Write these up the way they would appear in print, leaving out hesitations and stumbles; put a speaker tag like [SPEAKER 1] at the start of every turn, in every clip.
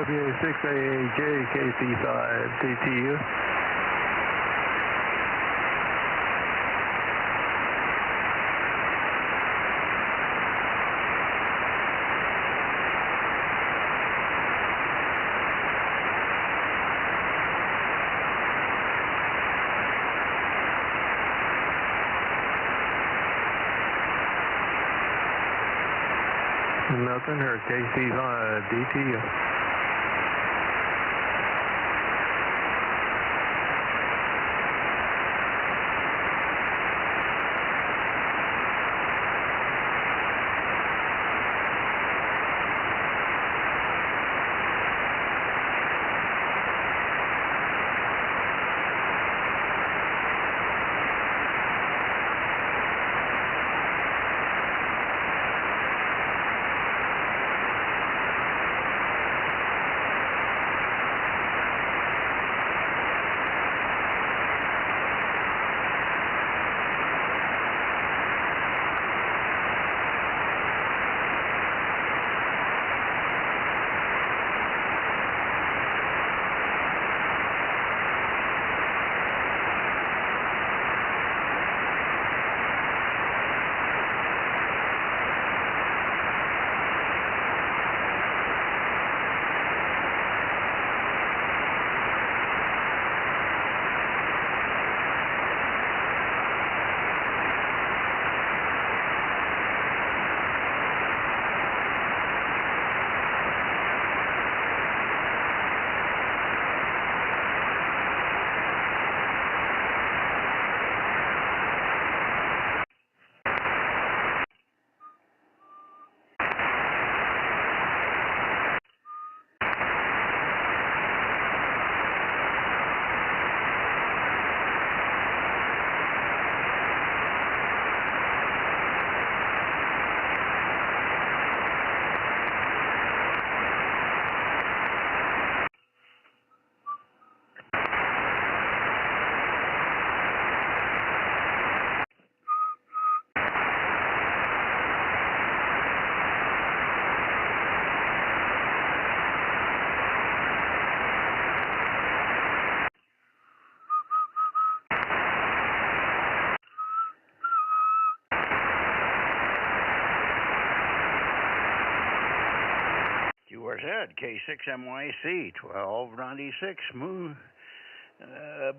[SPEAKER 1] WA6AAJ, KC5DTU. Nothing, her KC5DTU.
[SPEAKER 2] Head, K6MYC, 1296,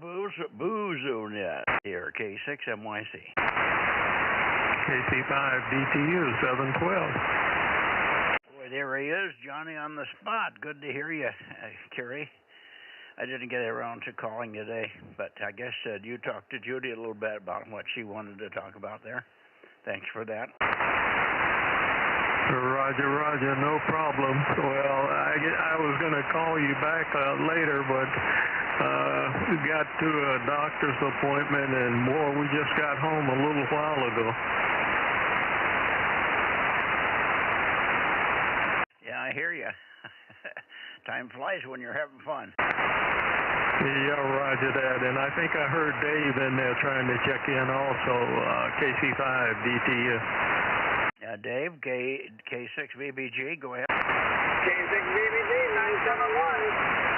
[SPEAKER 2] Bozo Net here, K6MYC.
[SPEAKER 1] KC5DTU, 712.
[SPEAKER 2] Boy, there he is, Johnny on the spot. Good to hear you, Kerry. I didn't get around to calling today, but I guess you talked to Judy a little bit about what she wanted to talk about there. Thanks for that.
[SPEAKER 1] Roger, Roger, no problem. Well, I was going to call you back later, but we got to a doctor's appointment, and boy, we just got home a little while ago.
[SPEAKER 2] Yeah, I hear you. Time flies when you're having fun.
[SPEAKER 1] Yeah, roger that. And I think I heard Dave in there trying to check in also, KC5DTU.
[SPEAKER 2] Dave, K6VBG, go ahead.
[SPEAKER 3] K6VBG, 971.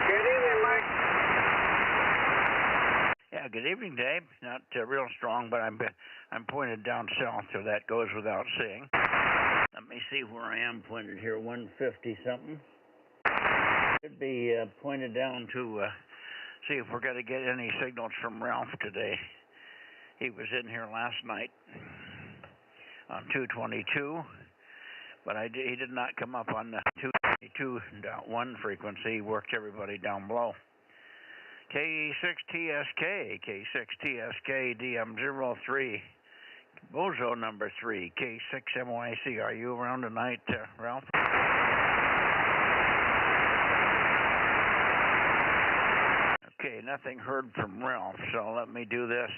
[SPEAKER 3] Good evening, Mike.
[SPEAKER 2] Yeah, good evening, Dave. Not real strong, but I'm pointed down south, so that goes without saying. Let me see where I am pointed here, 150-something. Should be pointed down to see if we're going to get any signals from Ralph today. He was in here last night on 222, but he did not come up on the 222.1 frequency. He worked everybody down below. K6TSK, K6TSK, DM03, Bozo number 3, K6MYC. Are you around tonight, Ralph? Okay, nothing heard from Ralph, so let me do this.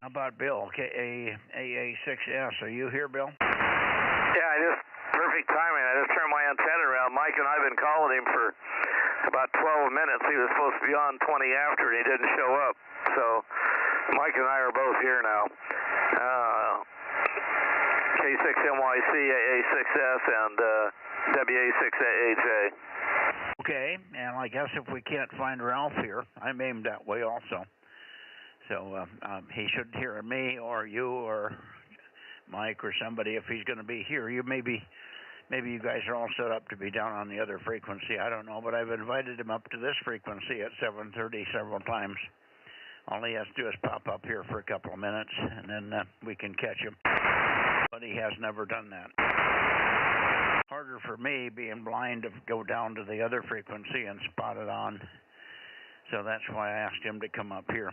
[SPEAKER 2] How about Bill, KAA6S? Are you here, Bill?
[SPEAKER 4] Yeah, perfect timing. I just turned my antenna around. Mike and I have been calling him for about 12 minutes. He was supposed to be on 20 after, and he didn't show up. So Mike and I are both here now. K6MYC, AA6S, and WA6AJ.
[SPEAKER 2] Okay, and I guess if we can't find Ralph here, I'm aimed that way also. So he should hear me or you or Mike or somebody if he's going to be here. Maybe you guys are all set up to be down on the other frequency. I don't know, but I've invited him up to this frequency at 7:30 several times. All he has to do is pop up here for a couple of minutes, and then we can catch him. But he has never done that. Harder for me, being blind, to go down to the other frequency and spot it on. So that's why I asked him to come up here.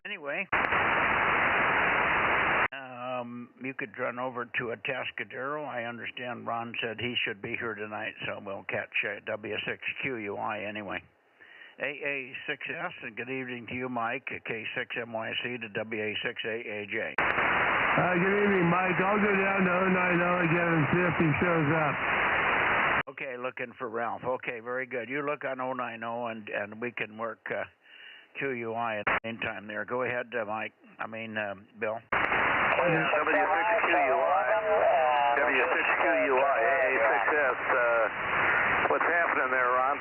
[SPEAKER 2] Anyway, you could run over to a Atascadero. I understand Ron said he should be here tonight, so we'll catch W6QUI anyway. AA6S, and good evening to you, Mike, K6MYC to WA6AAJ.
[SPEAKER 5] Good evening, Mike. I'll go down to 090 again and see if he shows up.
[SPEAKER 2] Okay, looking for Ralph. Okay, very good. You look on 090 and we can work QUI in the meantime there. Go ahead, Mike. Bill.
[SPEAKER 4] W6QUI, AA6S. What's happening there, Ron?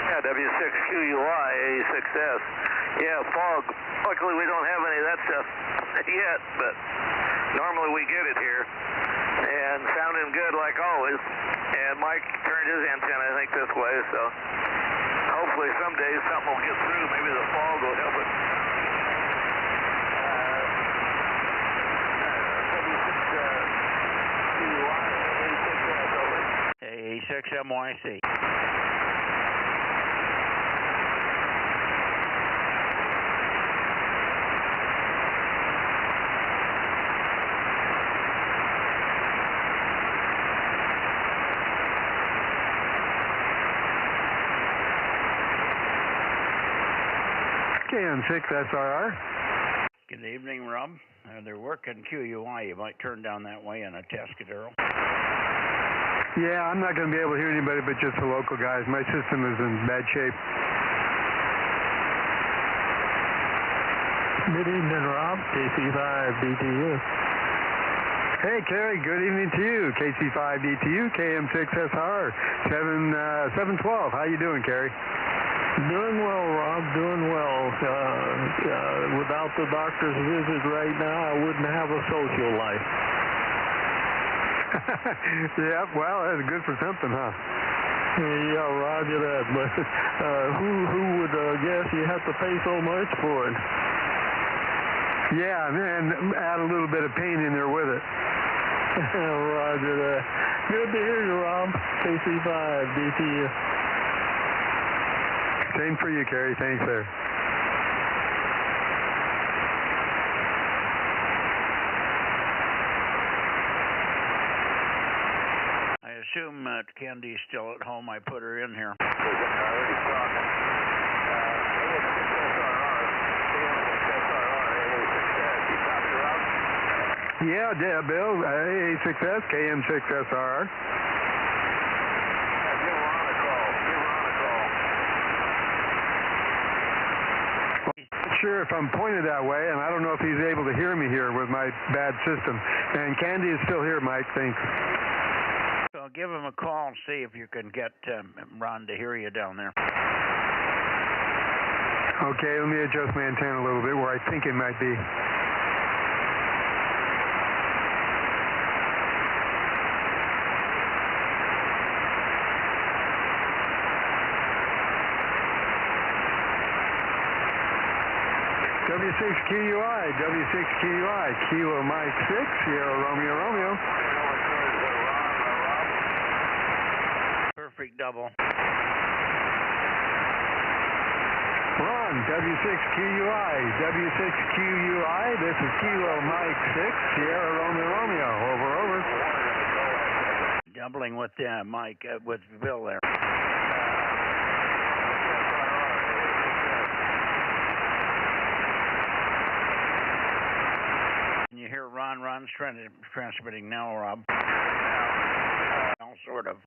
[SPEAKER 4] Yeah, W6QUI, AA6S. Yeah, fog. Luckily, we don't have any of that stuff yet, but normally we get it here. And sounding good like always. And Mike turned his antenna, I think, this way, so hopefully someday something will get through. Maybe the fog will help it.
[SPEAKER 2] AA6MYC.
[SPEAKER 5] KM6SRR.
[SPEAKER 2] Good evening, Rob. They're working QUI. You might turn down that way in a Atascadero.
[SPEAKER 5] Yeah, I'm not going to be able to hear anybody but just the local guys. My system is in bad shape.
[SPEAKER 1] Good evening, Rob. KC5DTU.
[SPEAKER 5] Hey, Kerry, good evening to you. KC5DTU, KM6SR, 712. How you doing, Kerry?
[SPEAKER 1] Doing well, Rob. Doing well. Without the doctor's visit right now, I wouldn't have a social life.
[SPEAKER 5] Yeah, well, that's good for something, huh?
[SPEAKER 1] Yeah, roger that. But who would guess you have to pay so much for it?
[SPEAKER 5] Yeah, and add a little bit of pain in there with it.
[SPEAKER 1] Roger that. Good to hear you, Rob. KC5DTU.
[SPEAKER 5] Same for you, Kerry. Thanks, sir.
[SPEAKER 2] I assume Candy's still at home. I put her in here.
[SPEAKER 5] Yeah, Bill, AA6S, KM6SR. Sure, if I'm pointed that way, and I don't know if he's able to hear me here with my bad system. And Candy is still here, Mike, thanks.
[SPEAKER 2] So give him a call and see if you can get Ron to hear you down there.
[SPEAKER 5] Okay, let me adjust my antenna a little bit where I think it might be. W6QUI, W6QUI, Kilo Mike 6, Sierra Romeo Romeo.
[SPEAKER 2] Perfect double.
[SPEAKER 5] Ron, W6QUI, W6QUI, this is Kilo Mike 6, Sierra Romeo Romeo, over.
[SPEAKER 2] Doubling with Mike, with Bill there. Can you hear Ron? Ron's transmitting now, Rob. Well, sort of.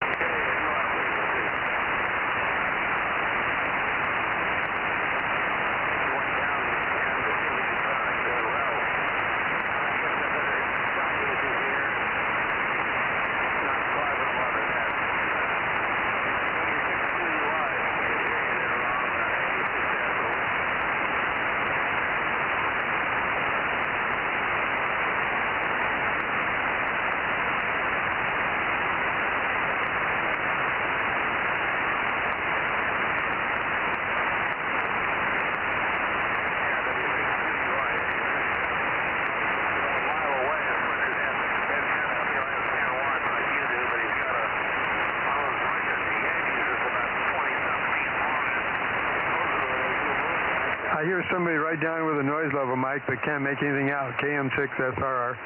[SPEAKER 5] I hear somebody right down with a noise level, Mike, but can't make anything out. KM6SRR.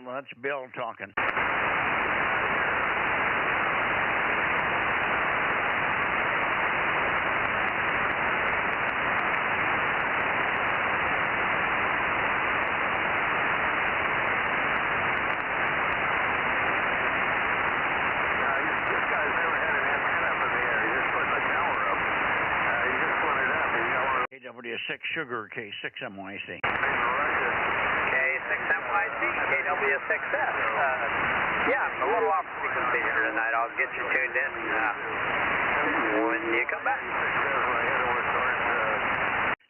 [SPEAKER 2] Well, that's Bill talking. KW6 Sugar, K6MYC.
[SPEAKER 3] K6MYC, KW6S. Yeah, I'm a little off frequency here tonight. I'll get you tuned in when you come back.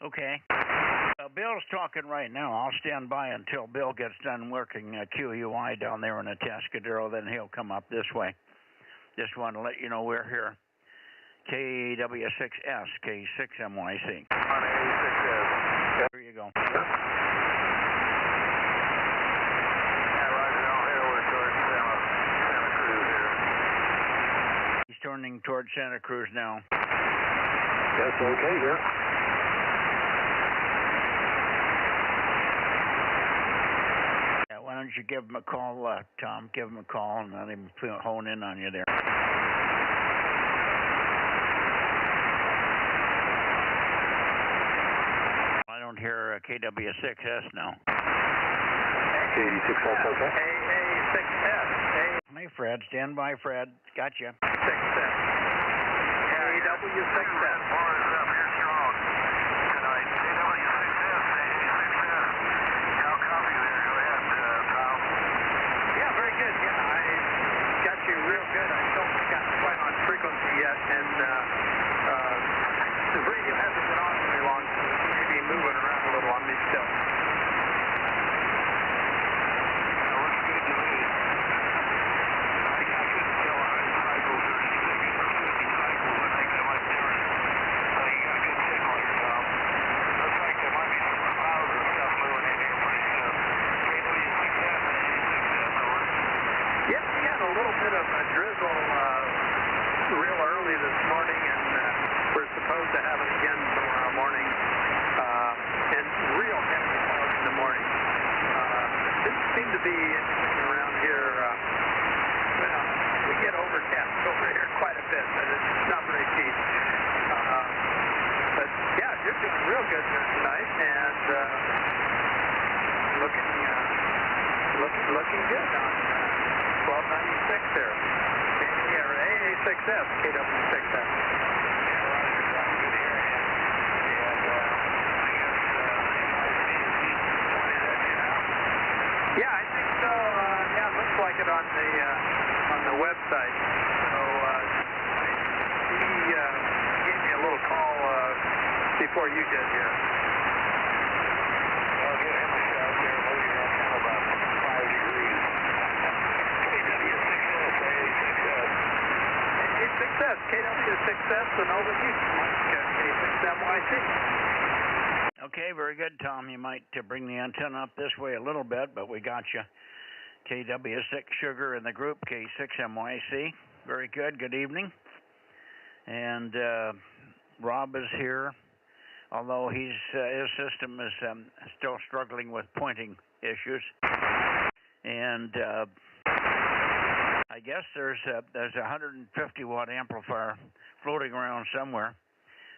[SPEAKER 2] Okay. Bill's talking right now. I'll stand by until Bill gets done working QUI down there in the Atascadero, then he'll come up this way. Just want to let you know we're here. KW6S, K6MYC. Here you go.
[SPEAKER 4] Yeah, Roger, I'll head over towards Santa Cruz here.
[SPEAKER 2] He's turning towards Santa Cruz now.
[SPEAKER 4] That's okay here.
[SPEAKER 2] Yeah, why don't you give him a call, Tom? Give him a call and let him hone in on you there. I don't hear KW6S now.
[SPEAKER 3] K6S, okay. KA6S.
[SPEAKER 2] Hey, Fred. Stand by, Fred. Gotcha.
[SPEAKER 3] 6S. KW6S.
[SPEAKER 4] You're strong tonight. KW6S, KW6S. I'll copy there. Go ahead, Tom.
[SPEAKER 3] Yeah, very good. Yeah, I got you real good. I don't think I'm quite on frequency yet, and the radio hasn't been on very long, so it may be moving around a little on me still.
[SPEAKER 4] Looks good to me. I couldn't tell how many cycles or 60 or 50 cycles. I think that might be different. You got a good signal here, Tom. Looks like there might be some clouds and stuff moving in here pretty soon. KW6S, KW6S, over.
[SPEAKER 3] Yep, we had a little bit of a drizzle real early this morning, and we're supposed to have it again tomorrow morning, and real heavy clouds in the morning. Didn't seem to be anything around here. Well, we get overcast over here quite a bit, but it's not very cheap. But yeah, you're doing real good there tonight, and looking good on 1296 there. AA6S, KW6S. Yeah, I think so. Yeah, it looks like it on the website. So he gave me a little call before you did here.
[SPEAKER 4] I'll give him a shout there. Maybe around now about 5 degrees. KW6S, AA6S.
[SPEAKER 3] AA6S, KW6S, and over to you, K6MYC.
[SPEAKER 2] Okay, very good, Tom. You might bring the antenna up this way a little bit, but we got you. KW6 Sugar in the group, K6MYC. Very good. Good evening. And Rob is here, although his system is still struggling with pointing issues. And I guess there's a 150-watt amplifier floating around somewhere.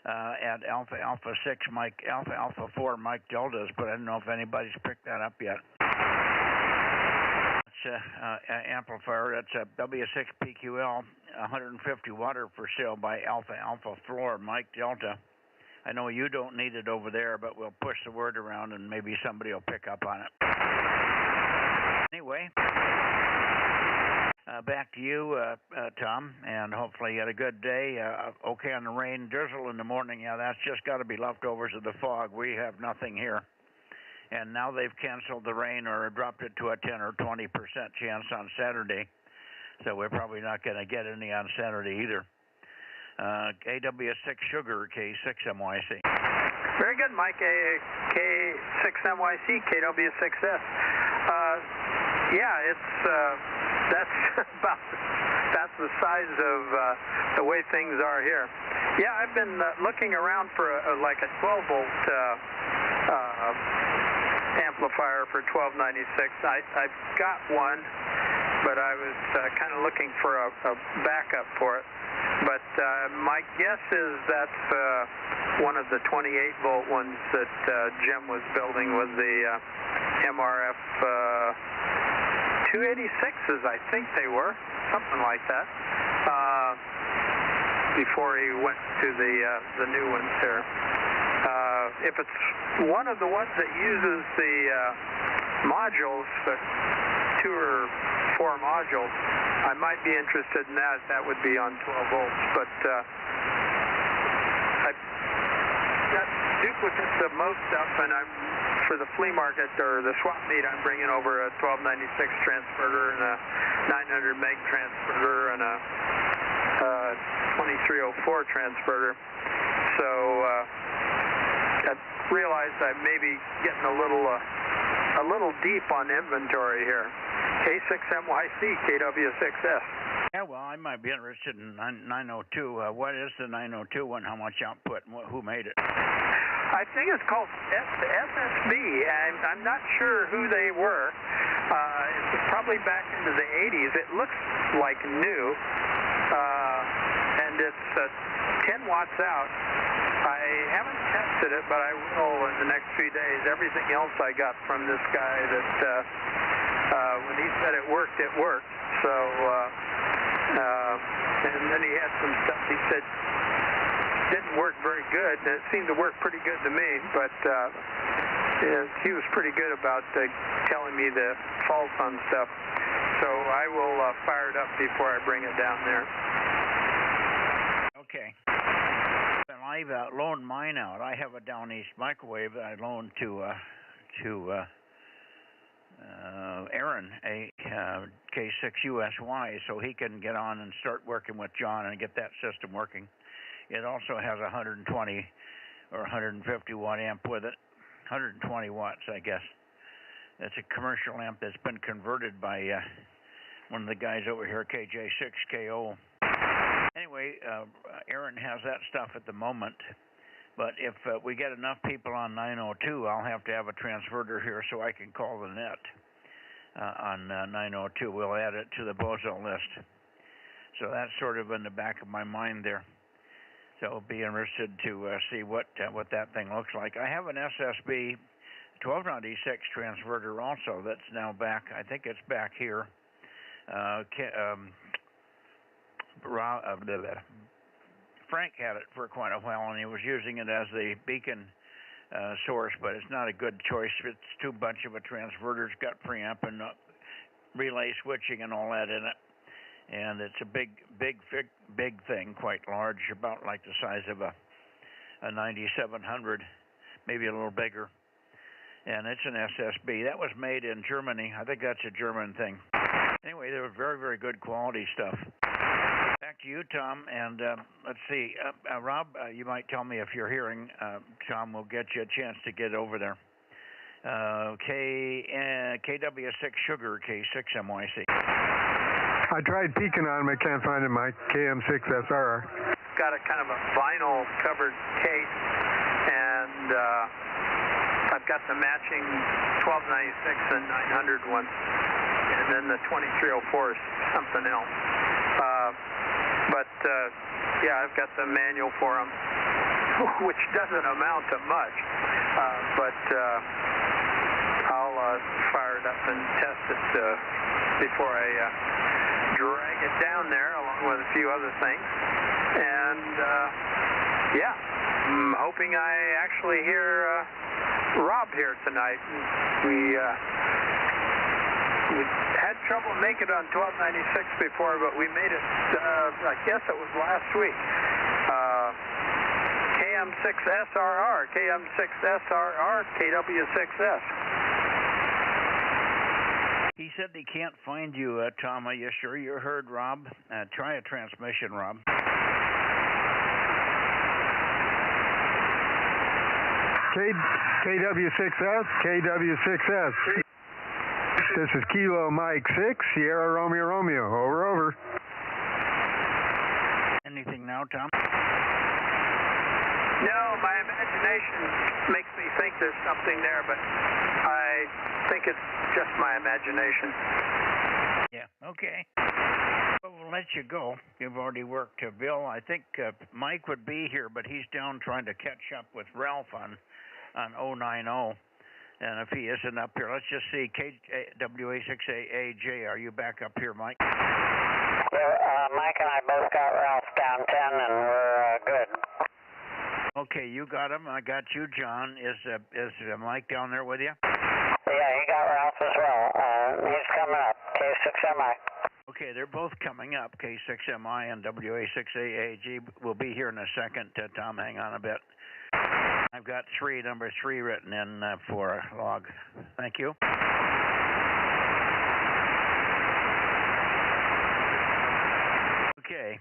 [SPEAKER 2] At Alpha 6 Mike, Alpha 4 Mike Deltas, but I don't know if anybody's picked that up yet. It's an amplifier. That's a W6PQL 150 watter for sale by Alpha 4 Mike Delta. I know you don't need it over there, but we'll push the word around and maybe somebody will pick up on it. Anyway. Back to you, Tom, and hopefully you had a good day. Okay on the rain, drizzle in the morning. Yeah, that's just got to be leftovers of the fog. We have nothing here. And now they've canceled the rain or dropped it to a 10 or 20% chance on Saturday. So we're probably not going to get any on Saturday either. KW6 Sugar, K6MYC.
[SPEAKER 3] Very good, Mike. K6MYC, KW6S. Yeah, it's that's the size of the way things are here. Yeah, I've been looking around for like a 12-volt amplifier for 1296. I've got one, but I was kind of looking for a backup for it. But my guess is that's one of the 28-volt ones that Jim was building with the MRF 286s, I think they were, something like that, before he went to the new ones here. If it's one of the ones that uses the modules, the 2 or 4 modules, I might be interested in that. That would be on 12 volts. But I've got duplicates of most stuff, and for the flea market or the swap meet, I'm bringing over a 1296 transverter and a 900 meg transverter and a 2304 transverter. So I realized I may be getting a little deep on inventory here. K6MYC, KW6S.
[SPEAKER 2] Yeah, well, I might be interested in 902. What is the 902 one? How much output? And who made it?
[SPEAKER 3] I think it's called SSB, and I'm not sure who they were. It's probably back into the 80s. It looks like new, and it's 10 watts out. I haven't tested it, but I will in the next few days. Everything else I got from this guy that when he said it worked, it worked. So, and then he had some stuff he said didn't work very good. It seemed to work pretty good to me, but he was pretty good about telling me the faults on stuff. So I will fire it up before I bring it down there.
[SPEAKER 2] Okay. Well, I've loaned mine out. I have a Down East microwave that I loaned to Aaron, a K6USY, so he can get on and start working with John and get that system working. It also has a 120 or 150 watt amp with it, 120 watts, I guess. It's a commercial amp that's been converted by one of the guys over here, KJ6KO. Anyway, Aaron has that stuff at the moment, but if we get enough people on 902, I'll have to have a transverter here so I can call the net on 902. We'll add it to the Bozo list. So that's sort of in the back of my mind there. So I'll be interested to see what that thing looks like. I have an SSB 1296 transverter also that's now back. I think it's back here. Frank had it for quite a while, and he was using it as the beacon source, but it's not a good choice. It's too much of a transverter. It's got preamp and relay switching and all that in it. And it's a big thing, quite large, about like the size of a 9700, maybe a little bigger. And it's an SSB. That was made in Germany. I think that's a German thing. Anyway, they were very, very good quality stuff. Back to you, Tom, and let's see. Rob, you might tell me if you're hearing. Tom will get you a chance to get over there. KW6 Sugar, K6MYC.
[SPEAKER 5] I tried peeking on him. I can't find it, Mike. KM6SR.
[SPEAKER 3] Got a kind of a vinyl covered case, and I've got the matching 1296 and 900 one, and then the 2304 is something else. But yeah, I've got the manual for them, which doesn't amount to much, but I'll fire it up and test it before I drag it down there, along with a few other things. And yeah, I'm hoping I actually hear Rob here tonight. We had trouble making it on 1296 before, but we made it, I guess it was last week. KM6SRR, KM6SRR, KW6S.
[SPEAKER 2] He said he can't find you, Tom. Are you sure you heard Rob? Try a transmission, Rob.
[SPEAKER 5] KW6S, KW6S. This is Kilo Mike 6, Sierra Romeo Romeo. Over, over.
[SPEAKER 2] anything now, Tom?
[SPEAKER 3] No, my imagination makes me think there's something there, but I think it's just my imagination.
[SPEAKER 2] Yeah, okay. Well, we'll let you go. You've already worked Bill. I think Mike would be here, but he's down trying to catch up with Ralph on 090. And if he isn't up here, let's just see. WA6AJ, are you back up here, Mike?
[SPEAKER 6] Yeah, Mike and I both got Ralph down 10, and we're good.
[SPEAKER 2] Okay, you got him. I got you, John. Is Mike down there with you?
[SPEAKER 6] Yeah, he got Ralph as well. He's coming up, K6MI.
[SPEAKER 2] Okay, they're both coming up. K6MI and WA6AAG will be here in a second. Tom, hang on a bit. I've got number 3 written in for a log. Thank you. Okay.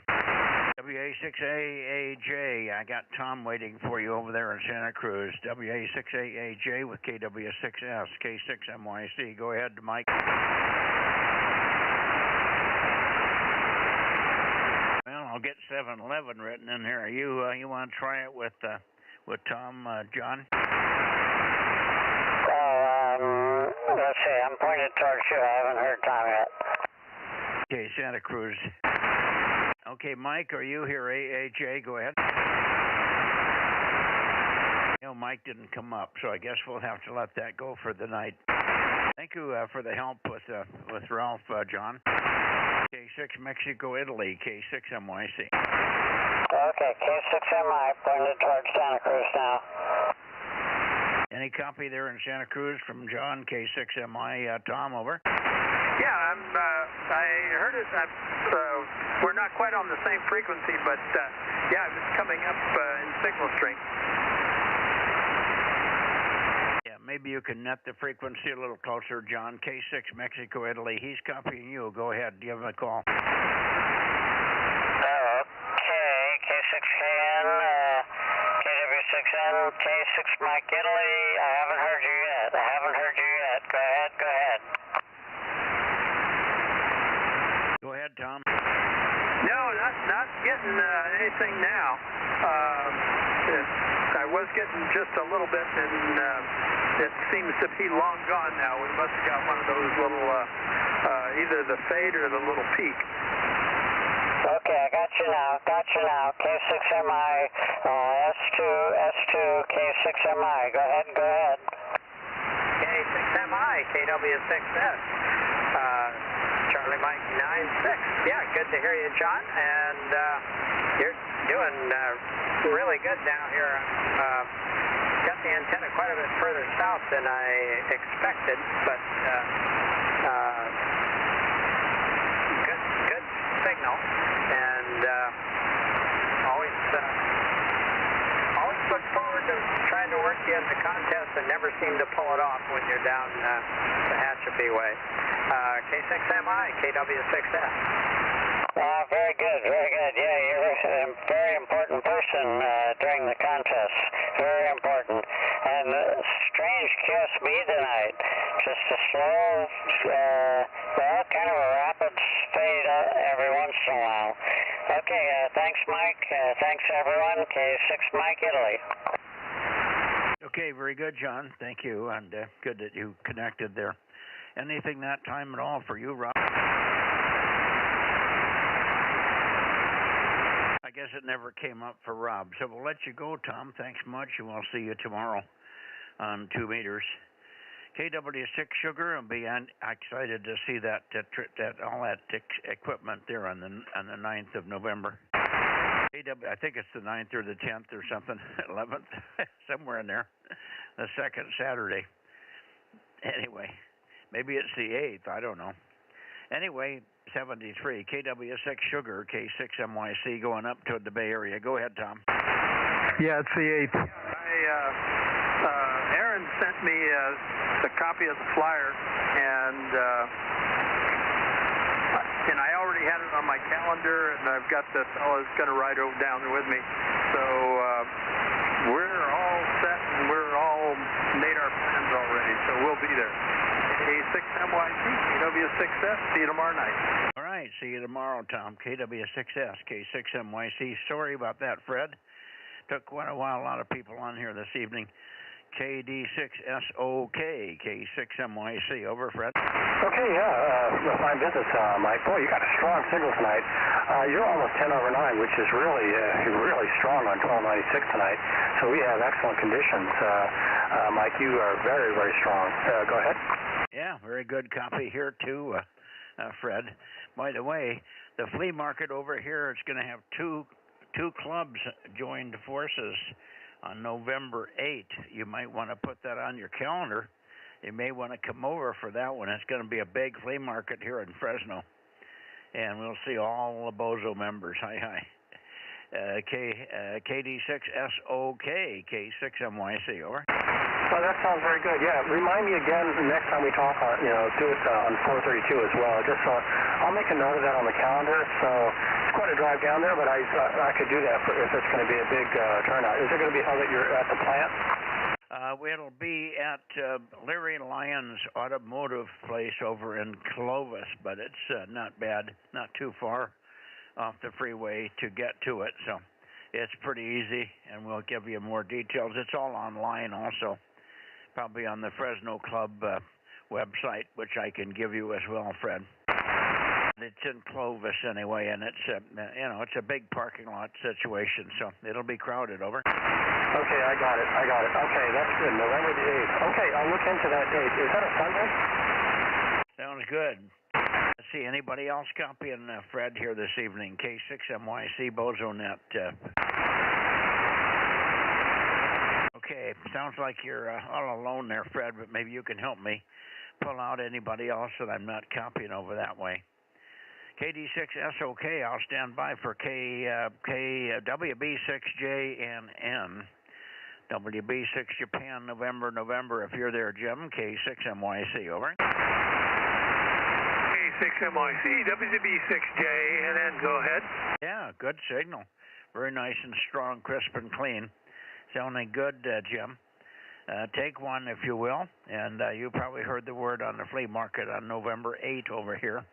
[SPEAKER 2] WA6AAJ, I got Tom waiting for you over there in Santa Cruz. WA6AAJ with KW6S, K6MYC. Go ahead, Mike. Well, I'll get 711 written in here. You want to try it with Tom, John?
[SPEAKER 6] Let's see, I'm pointed towards you. I haven't heard Tom yet.
[SPEAKER 2] Okay, Santa Cruz. Okay, Mike, are you here? AAJ, go ahead. You know, Mike didn't come up, so I guess we'll have to let that go for the night. Thank you for the help with Ralph, John. K6 Mexico, Italy, K6MYC.
[SPEAKER 6] Okay, K6MI pointed towards Santa Cruz now.
[SPEAKER 2] Any copy there in Santa Cruz from John, K6MI, Tom, over?
[SPEAKER 3] Yeah, I heard it. We're not quite on the same frequency, but yeah, it's coming up in signal strength.
[SPEAKER 2] Yeah, maybe you can net the frequency a little closer, John. K6 Mexico, Italy. He's copying you. Go ahead. Give him a call.
[SPEAKER 6] Okay, K6KN, KW6N, K6 Mike Italy. I haven't heard you yet. Go ahead.
[SPEAKER 2] Go ahead, Tom.
[SPEAKER 3] No, not getting anything now. I was getting just a little bit, and it seems to be long gone now. We must have got one of those little, either the fade or the little peak.
[SPEAKER 6] Okay, I got you now. K6MI, S2, K6MI. Go ahead.
[SPEAKER 3] K6MI, KW6S. Charlie Mike 96. Yeah, good to hear you, John. And you're doing really good now here. Got the antenna quite a bit further south than I expected, but good signal. And always look forward to trying to work you in the contest and never seem to pull it off when you're down the Hatchapee way. K6MI, KW6S.
[SPEAKER 6] Very good. Yeah, you're a very important person during the contest. Very important. And strange QSB tonight. Just a slow, kind of a rapid fade every once in a while. Okay, thanks, Mike. Thanks, everyone. K6 Mike, Italy.
[SPEAKER 2] Okay, very good, John. Thank you, and good that you connected there. Anything that time at all for you, Rob? I guess it never came up for Rob, so we'll let you go, Tom. Thanks much, and we'll see you tomorrow on 2 meters. KW6 Sugar, I'll be excited to see that all that equipment there on the 9th of November. KW, I think it's the 9th or the 10th or something, 11th, somewhere in there, the second Saturday. Anyway, maybe it's the 8th, I don't know. Anyway, 73, KW6 Sugar, K6MYC, going up to the Bay Area. Go ahead, Tom.
[SPEAKER 5] Yeah, it's the 8th.
[SPEAKER 3] Aaron sent me a copy of the flyer, and I already had it on my calendar, and I've got the fellow that's going to ride over down there with me. So we're all set, and we're all made our plans already, so we'll be there. A6MYC, KW6S, see you tomorrow night.
[SPEAKER 2] All right. right. See you tomorrow, Tom. KW6S, K6MYC. Sorry about that, Fred. Took quite a while. A lot of people on here this evening. KD6SOK, K6MYC. Over, Fred.
[SPEAKER 7] Okay, yeah, fine business, Mike. Boy, you got a strong signal tonight. You're almost 10 over 9, which is really strong on 1296 tonight. So we have excellent conditions. Mike, you are very, very strong. Go ahead.
[SPEAKER 2] Yeah, very good copy here too, Fred. By the way, the flea market over here is going to have two clubs joined forces on November 8th. You might want to put that on your calendar. You may want to come over for that one. It's going to be a big flea market here in Fresno. And we'll see all the Bozo members. Hi. KD6SOK, K6MYC, over.
[SPEAKER 7] Well, that sounds very good. Yeah, remind me again next time we talk. Do it on 432 as well. Just so I'll make a note of that on the calendar. So it's quite a drive down there, but I could do that if it's going to be a big turnout. Is it going to be held at the plant?
[SPEAKER 2] It'll be at Larry Lyons Automotive Place over in Clovis, but it's not bad, not too far off the freeway to get to it. So it's pretty easy, and we'll give you more details. It's all online also. Probably on the Fresno Club website, which I can give you as well, Fred. It's in Clovis anyway, and it's it's a big parking lot situation, so it'll be crowded. Over.
[SPEAKER 7] Okay, I got it. Okay, that's good. November the 8th. Okay, I'll look into that date. Is that a Sunday?
[SPEAKER 2] Sounds good. Let's see, anybody else copying Fred here this evening? K6MYC Bozo Net. Okay, sounds like you're all alone there, Fred, but maybe you can help me pull out anybody else that I'm not copying over that way. KD6SOK, I'll stand by for WB6JNN. WB6 Japan, November. If you're there, Jim, K6MYC, over.
[SPEAKER 3] K6MYC, WB6JNN, go ahead.
[SPEAKER 2] Yeah, good signal. Very nice and strong, crisp and clean. Sounding good, Jim. Take one, if you will. And you probably heard the word on the flea market on November 8th over here.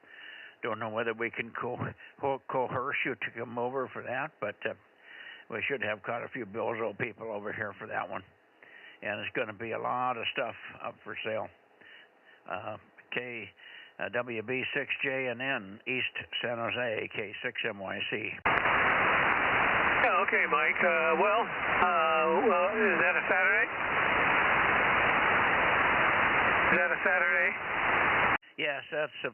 [SPEAKER 2] Don't know whether we can coerce you to come over for that, but we should have quite a few Bozo people over here for that one. And it's going to be a lot of stuff up for sale. WB6JNN, East San Jose, K6MYC.
[SPEAKER 3] Okay, Mike. Well, is that a Saturday? Is that a Saturday?
[SPEAKER 2] Yes, that's the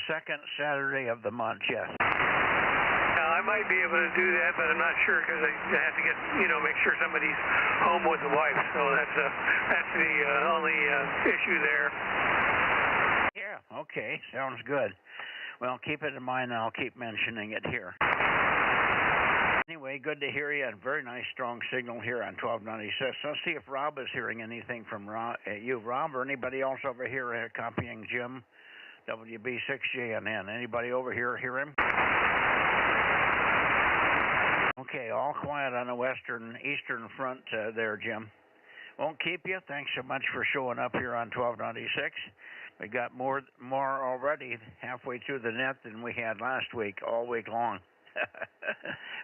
[SPEAKER 2] second Saturday of the month, yes.
[SPEAKER 3] I might be able to do that, but I'm not sure because I have to get, make sure somebody's home with the wife. So that's the only issue there.
[SPEAKER 2] Yeah, okay, sounds good. Well, keep it in mind, and I'll keep mentioning it here. Anyway, good to hear you, and very nice, strong signal here on 1296. Let's see if Rob is hearing anything from you, Rob, or anybody else over here copying Jim, WB6JNN. Anybody over here hear him? Okay, all quiet on the eastern front there, Jim. Won't keep you. Thanks so much for showing up here on 1296. We got more already halfway through the net than we had last week, all week long.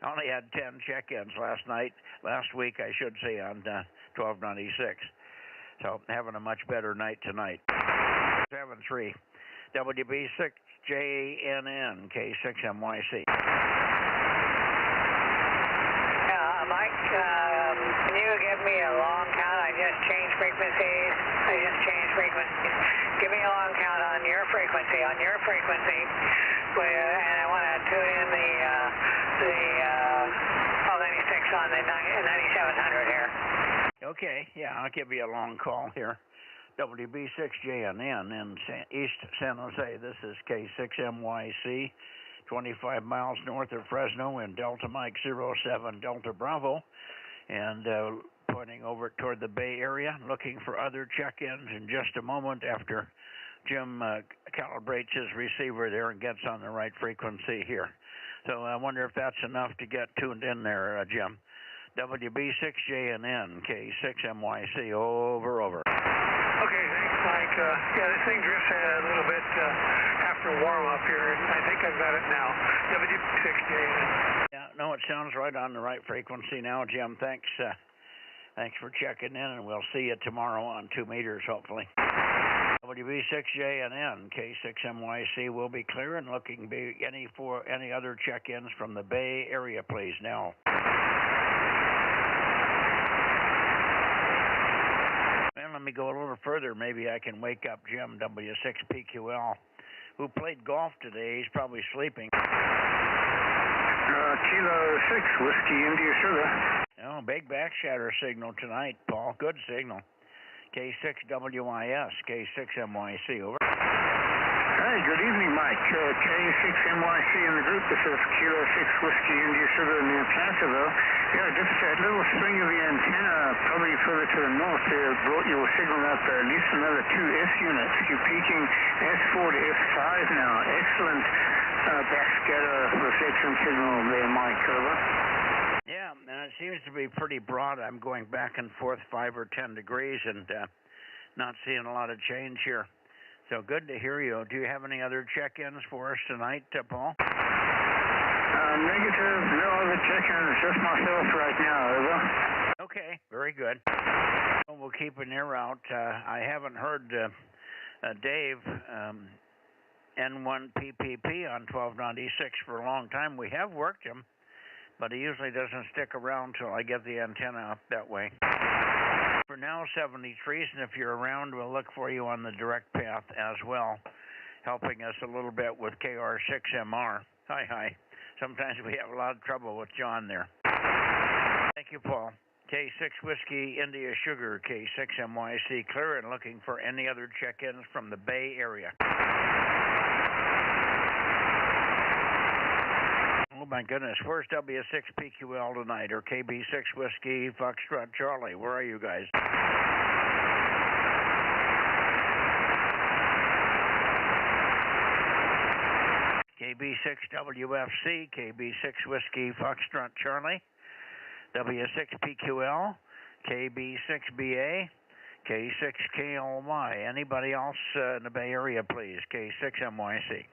[SPEAKER 2] I only had 10 check-ins last week, I should say, on 1296. So having a much better night tonight. 7-3, WB6JNN, K6MYC.
[SPEAKER 6] Mike, can you give me a long count? I just changed frequencies. Give me a long count on your frequency. And I want to tune in the 96 on the 9700 here.
[SPEAKER 2] Okay, yeah, I'll give you a long call here. WB6JNN in East San Jose. This is K6MYC, 25 miles north of Fresno in Delta Mike 07 Delta Bravo, and pointing over toward the Bay Area, looking for other check-ins in just a moment after Jim calibrates his receiver there and gets on the right frequency here. So I wonder if that's enough to get tuned in there, Jim. WB6JNN, K6MYC, over.
[SPEAKER 3] Okay, thanks, Mike. Yeah, this thing drifts a little bit after warm-up here. I think I've got it now. W6JNN.
[SPEAKER 2] Yeah, no, it sounds right on the right frequency now, Jim. Thanks for checking in, and we'll see you tomorrow on 2 meters, hopefully. WB6JNN, K6MYC will be clear and looking for any other check-ins from the Bay Area, please, now. And let me go a little further. Maybe I can wake up Jim, W6PQL, who played golf today. He's probably sleeping.
[SPEAKER 7] Kilo 6, Whiskey India Sugar.
[SPEAKER 2] Oh, big back shatter signal tonight, Paul. Good signal. K6WIS, K6MYC, over.
[SPEAKER 7] Hey, good evening, Mike. K6NYC in the group. This is Kilo 6 Whiskey India Sugar in Placerville. Yeah, just that little swing of the antenna, probably further to the north, brought your signal up at least another 2 S units. You're peaking S4 to S5 now. Excellent backscatter reflection signal there, Mike. Over.
[SPEAKER 2] Yeah, and it seems to be pretty broad. I'm going back and forth 5 or 10 degrees and not seeing a lot of change here. So good to hear you. Do you have any other check-ins for us tonight, Paul?
[SPEAKER 7] Negative. No other check-ins. Just myself right now. Over.
[SPEAKER 2] Okay, very good. Well, we'll keep an ear out. I haven't heard Dave N1PPP on 1296 for a long time. We have worked him, but he usually doesn't stick around till I get the antenna up that way. For now, 73s, and if you're around, we'll look for you on the direct path as well, helping us a little bit with KR6MR. Hi. Sometimes we have a lot of trouble with John there. Thank you, Paul. K6 Whiskey India Sugar, K6MYC clear, and looking for any other check-ins from the Bay Area. Oh my goodness, where's W6PQL tonight, or KB6 Whiskey Foxtrot Charlie? Where are you guys? KB6WFC, KB6 Whiskey Foxtrot Charlie, W6PQL, KB6BA, K6KLY. Anybody else in the Bay Area, please? K6MYC.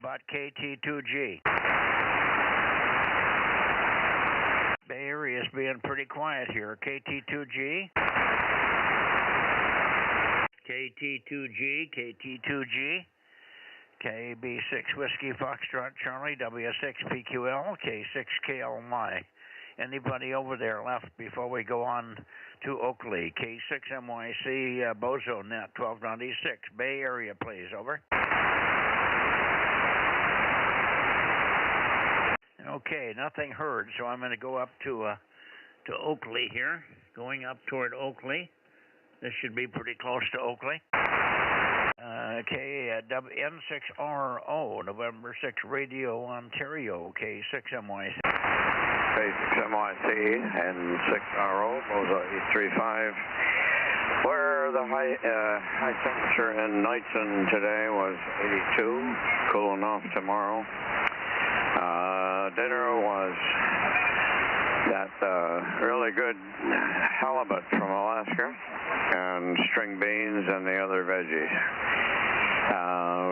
[SPEAKER 2] About KT2G. Bay Area is being pretty quiet here. KT2G. KT2G. KB6 Whiskey Foxtrot Charlie, W6PQL, K6KLY. Anybody over there left before we go on to Oakley? K6MYC, Bozo Net, 1296. Bay Area, please. Over. Okay, nothing heard, so I'm going to go up to Oakley here. Going up toward Oakley. This should be pretty close to Oakley. N6RO, November 6 Radio, Ontario, K6MYC.
[SPEAKER 8] K6MYC, N6RO, Bozo 835, where the high temperature in Knightson today was 82, cooling off tomorrow. Dinner was that really good halibut from Alaska and string beans and the other veggies.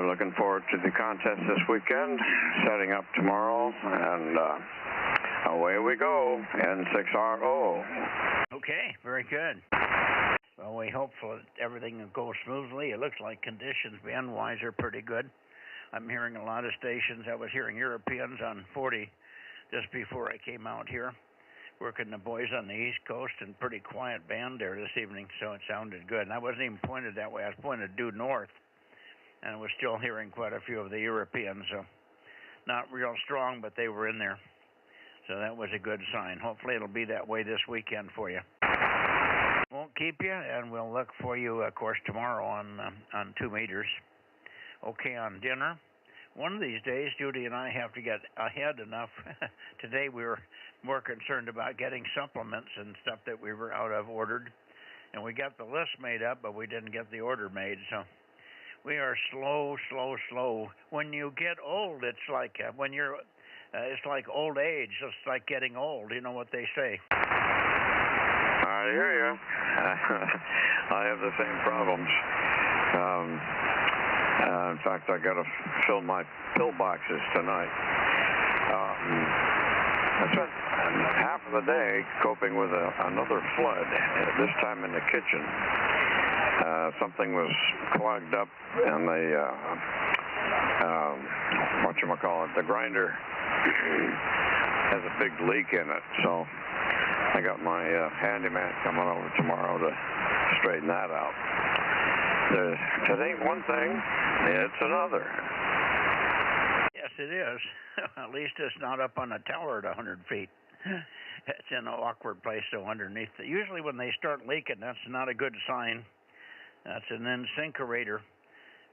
[SPEAKER 8] We're looking forward to the contest this weekend, setting up tomorrow, and away we go, N6RO.
[SPEAKER 2] Okay, very good. Well, we hope that everything will go smoothly. It looks like conditions band-wise are pretty good. I'm hearing a lot of stations. I was hearing Europeans on 40 just before I came out here, working the boys on the East Coast, and pretty quiet band there this evening, so it sounded good. And I wasn't even pointed that way. I was pointed due north, and I was still hearing quite a few of the Europeans, so not real strong, but they were in there. So that was a good sign. Hopefully it'll be that way this weekend for you. Won't keep you, and we'll look for you, of course, tomorrow on 2 meters. Okay, on dinner. One of these days, Judy and I have to get ahead enough. Today we were more concerned about getting supplements and stuff that we were out of ordered. And we got the list made up, but we didn't get the order made. So we are slow. When you get old, it's like when you're It's like old age. It's like getting old. You know what they say.
[SPEAKER 8] I hear you. I have the same problems. In fact, I got to fill my pill boxes tonight. I spent half of the day coping with another flood, this time in the kitchen. Something was clogged up and the grinder has a big leak in it, so I got my handyman coming over tomorrow to straighten that out. It ain't one thing, it's another.
[SPEAKER 2] Yes, it is. At least it's not up on a tower at 100 feet. It's in an awkward place, so underneath. Usually when they start leaking, that's not a good sign. That's an incinerator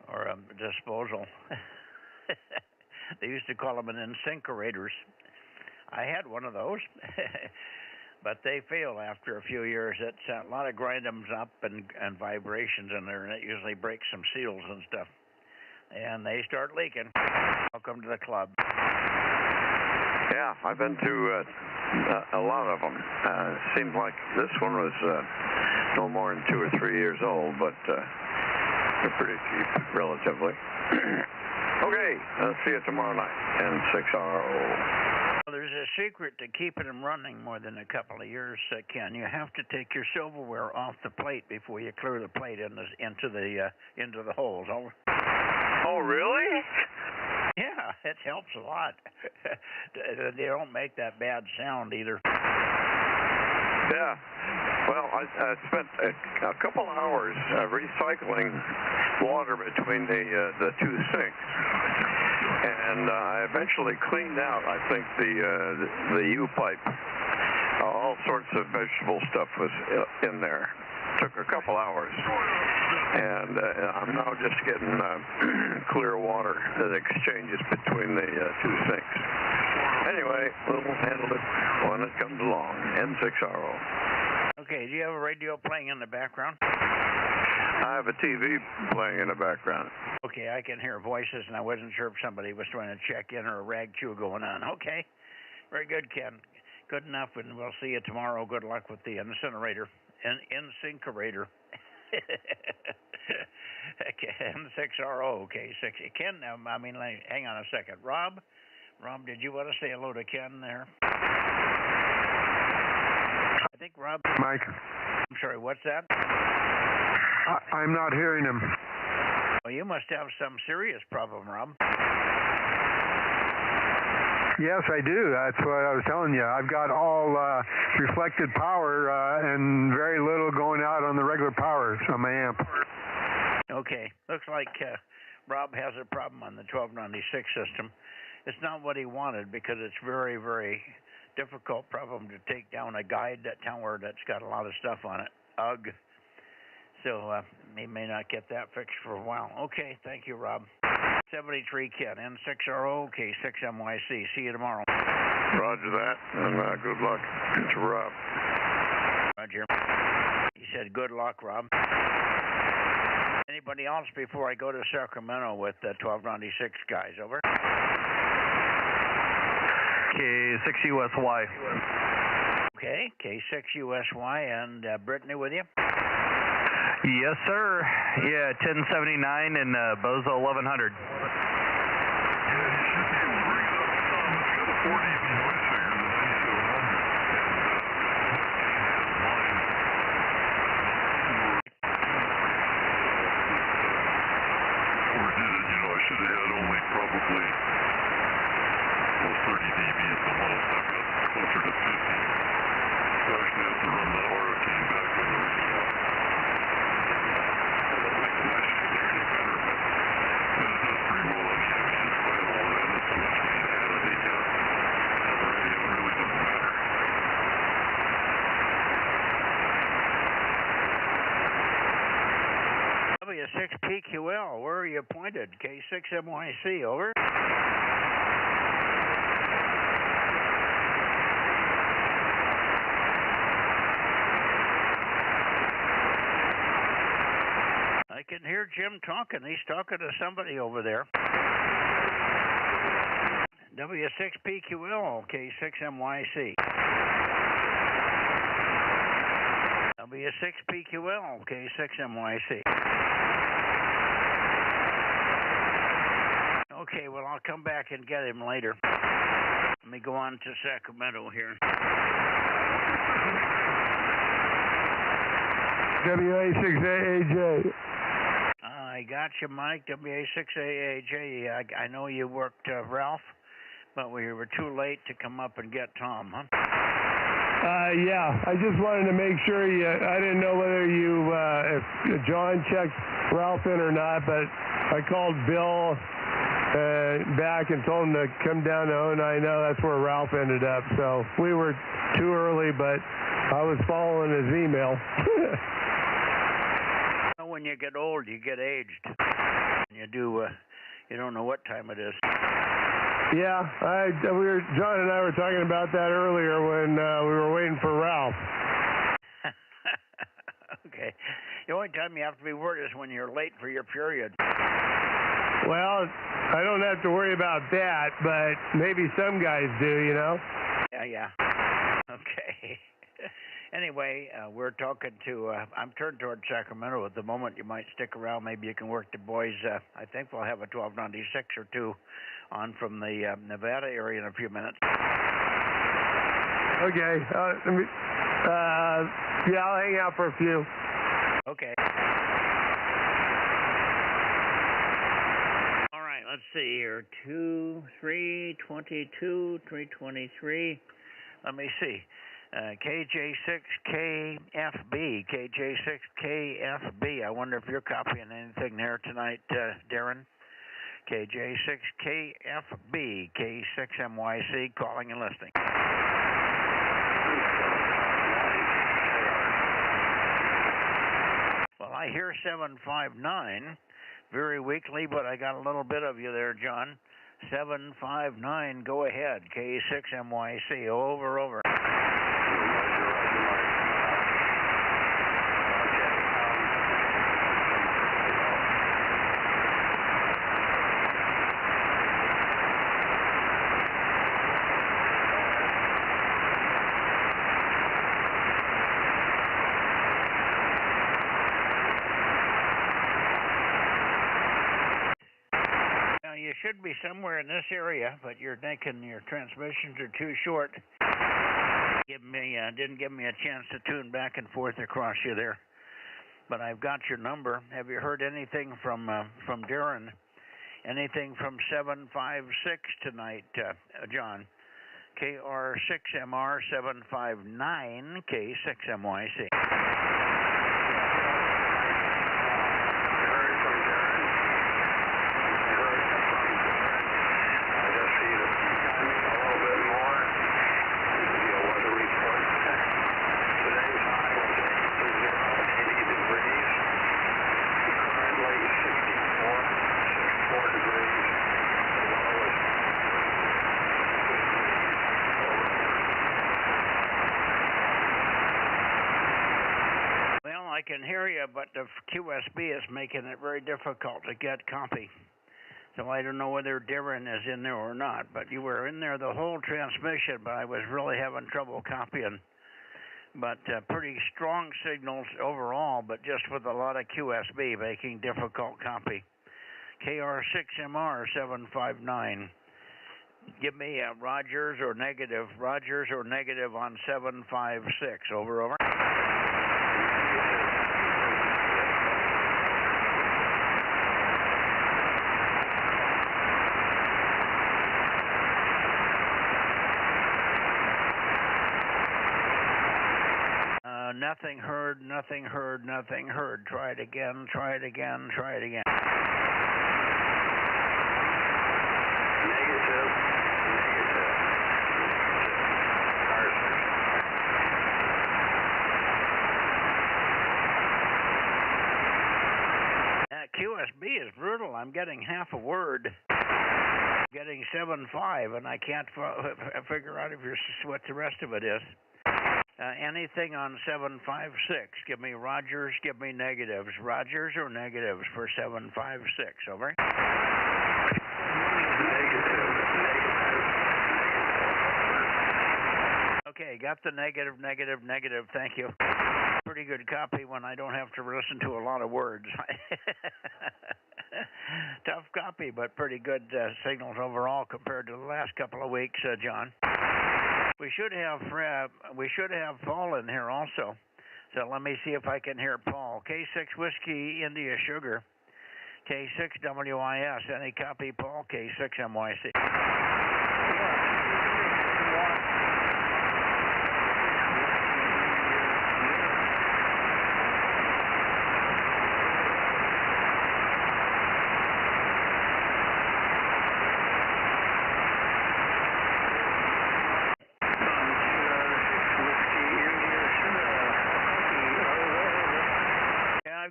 [SPEAKER 2] or a disposal. They used to call them incinerators. I had one of those, but they fail after a few years. It's a lot of grind-ems up and vibrations in there, and it usually breaks some seals and stuff. And they start leaking. Welcome to the club.
[SPEAKER 8] Yeah, I've been to a lot of them. It seems like this one was no more than 2 or 3 years old, but they're pretty cheap, relatively. Okay, I'll see you tomorrow night, N6RO.
[SPEAKER 2] Well, there's a secret to keeping them running more than a couple of years, Ken. You have to take your silverware off the plate before you clear the plate into the holes. Over.
[SPEAKER 8] Oh, really?
[SPEAKER 2] Yeah, it helps a lot. They don't make that bad sound either.
[SPEAKER 8] Yeah. Well, I spent a couple hours recycling water between the two sinks, and I eventually cleaned out, I think, the U-pipe. All sorts of vegetable stuff was in there. Took a couple hours, and I'm now just getting clear water that exchanges between the two sinks. Anyway, we'll handle it when it comes along. N6RO.
[SPEAKER 2] Okay, do you have a radio playing in the background?
[SPEAKER 8] I have a TV playing in the background.
[SPEAKER 2] Okay, I can hear voices, and I wasn't sure if somebody was trying to check in or a rag chew going on. Okay, very good, Ken. Good enough, and we'll see you tomorrow. Good luck with the incinerator. Incinerator. N6RO, okay, 6. Ken, hang on a second. Rob, did you want to say hello to Ken there? I think Rob...
[SPEAKER 5] Mike.
[SPEAKER 2] I'm sorry, what's that?
[SPEAKER 5] I'm not hearing him.
[SPEAKER 2] Well, you must have some serious problem, Rob.
[SPEAKER 5] Yes, I do. That's what I was telling you. I've got all reflected power and very little going out on the regular power on my amp.
[SPEAKER 2] Okay. Looks like Rob has a problem on the 1296 system. It's not what he wanted because it's very, very difficult problem to take down a guide tower that's got a lot of stuff on it. Ugh. So he may not get that fixed for a while. Okay. Thank you, Rob. 73 Ken, N6RO, K6MYC. See you tomorrow.
[SPEAKER 8] Roger that, and good luck to Rob.
[SPEAKER 2] Roger. He said good luck, Rob. Anybody else before I go to Sacramento with the 1296 guys? Over.
[SPEAKER 9] K6USY.
[SPEAKER 2] Okay, K6USY, and Brittany with you?
[SPEAKER 9] Yes, sir. Yeah, 1079 and Bozo 1100.
[SPEAKER 2] W6PQL, where are you pointed? K6MYC, over. I can hear Jim talking. He's talking to somebody over there. W6PQL, K6MYC. W6PQL, K6MYC. Okay, well, I'll come back and get him later. Let me go on to Sacramento here.
[SPEAKER 5] WA6AAJ.
[SPEAKER 2] I got you, Mike. WA6AAJ. I know you worked Ralph, but we were too late to come up and get Tom, huh?
[SPEAKER 5] Yeah, I just wanted to make sure I didn't know whether if John checked Ralph in or not, but I called Bill back and told him to come down to 090. That's where Ralph ended up. So we were too early, but I was following his email.
[SPEAKER 2] When you get old, you get aged. You don't know what time it is.
[SPEAKER 5] Yeah, John and I were talking about that earlier when we were waiting for Ralph.
[SPEAKER 2] Okay. The only time you have to be worried is when you're late for your period.
[SPEAKER 5] Well, I don't have to worry about that, but maybe some guys do, you know?
[SPEAKER 2] Yeah. Okay. Anyway, we're talking to, I'm turned toward Sacramento at the moment. You might stick around. Maybe you can work the boys. I think we'll have a 1296 or two on from the Nevada area in a few minutes.
[SPEAKER 5] Okay. Yeah, I'll hang out for a few.
[SPEAKER 2] Okay. All right, let's see here. 2, 3, 22, 323. Let me see. KJ6KFB, KJ6KFB. I wonder if you're copying anything there tonight, Darren. KJ6KFB, K6MYC, calling and listening. Well, I hear 759 very weakly, but I got a little bit of you there, John. 759, go ahead. K6MYC, over. You should be somewhere in this area, but you're thinking your transmissions are too short. Didn't give me a chance to tune back and forth across you there. But I've got your number. Have you heard anything from Darren? Anything from 756 tonight, John? KR6MR 759 K6MYC. I can hear you, but the QSB is making it very difficult to get copy. So I don't know whether Darren is in there or not, but you were in there the whole transmission, but I was really having trouble copying. But pretty strong signals overall, but just with a lot of QSB making difficult copy. KR6MR 759. Give me Rogers or negative on 756. Over. Nothing heard. Try it again. Negative. That QSB is brutal. I'm getting half a word. Getting 7.5, and I can't figure out what the rest of it is. Anything on 756. Give me Rogers, give me negatives. Rogers or negatives for 756, over.
[SPEAKER 3] Negative.
[SPEAKER 2] Okay, got the negative. Thank you. Pretty good copy when I don't have to listen to a lot of words. Tough copy, but pretty good signals overall compared to the last couple of weeks, John. We should have Paul in here also. So let me see if I can hear Paul. K6 Whiskey India Sugar. K6 WIS. Any copy, Paul? K6 MYC.